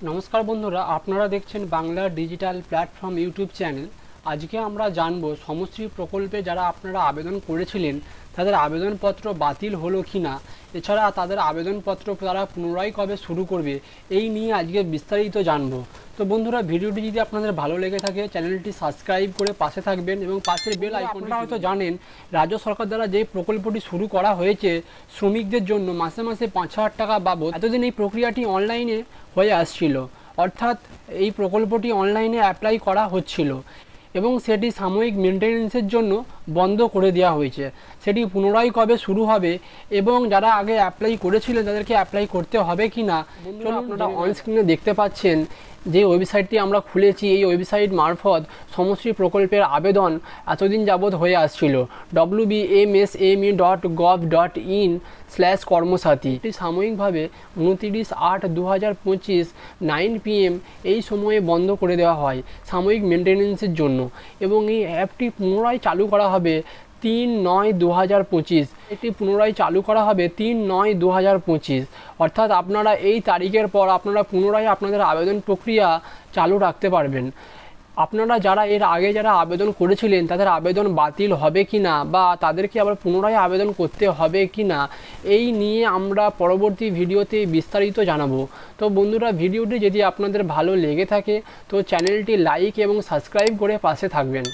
নমস্কার বন্ধুরা, আপনারা দেখছেন Bangla digital platform YouTube channel. আজকে আমরা জানব সমশ্রী প্রকল্পে যারা আপনারা আবেদন করেছিলেন তাদের আবেদনপত্র বাতিল হলো কি না, এছাড়া তাদের আবেদনপত্র তারা পুনরায় কবে শুরু করবে, এই নিয়ে আজকে বিস্তারিত জানব। তো বন্ধুরা, ভিডিওটি যদি আপনাদের ভালো লেগে থাকে চ্যানেলটি সাবস্ক্রাইব করে পাশে থাকবেন এবং পাশের বেল আইকনটা হয়তো জানেন রাজ্য সরকার দ্বারা যে প্রকল্পটি শুরু করা হয়েছে শ্রমিকদের জন্য মাসে মাসে 5,000 টাকা বাবদ। এতদিন এই প্রক্রিয়াটি অনলাইনে হয়ে আসছিল, অর্থাৎ এই প্রকল্পটি অনলাইনে অ্যাপ্লাই করা হচ্ছিল এবং সেটি সাময়িক মেনটেন্যান্সের জন্য বন্ধ করে দেওয়া হয়েছে। সেটি পুনরায় কবে শুরু হবে এবং যারা আগে অ্যাপ্লাই করেছিলেন তাদেরকে অ্যাপ্লাই করতে হবে কি না, চলুন আপনারা অনস্ক্রিনে দেখতে পাচ্ছেন যে ওয়েবসাইটটি আমরা খুলেছি। এই ওয়েবসাইট মারফত সমশ্রী প্রকল্পের আবেদন এতদিন যাবৎ হয়ে আসছিল wbmsme.gov.in/কর্মসাথী। এটি সাময়িকভাবে 29/8/2025 9 PM এই সময়ে বন্ধ করে দেওয়া হয় সাময়িক মেনটেন্যান্সের জন্য এবং এই অ্যাপটি পুনরায় চালু করা হবে 3/9/2025। এটি পুনরায় চালু করা হবে 3/9/2025, অর্থাৎ আপনারা এই তারিখের পর আপনারা পুনরায় আপনাদের আবেদন প্রক্রিয়া চালু রাখতে পারবেন। আপনারা যারা এর আগে যারা আবেদন করেছিলেন তাদের আবেদন বাতিল হবে কি না বা তাদেরকে আবার পুনরায় আবেদন করতে হবে কি না, এই নিয়ে আমরা পরবর্তী ভিডিওতে বিস্তারিত জানাবো। তো বন্ধুরা, ভিডিওটি যদি আপনাদের ভালো লেগে থাকে তো চ্যানেলটি লাইক এবং সাবস্ক্রাইব করে পাশে থাকবেন।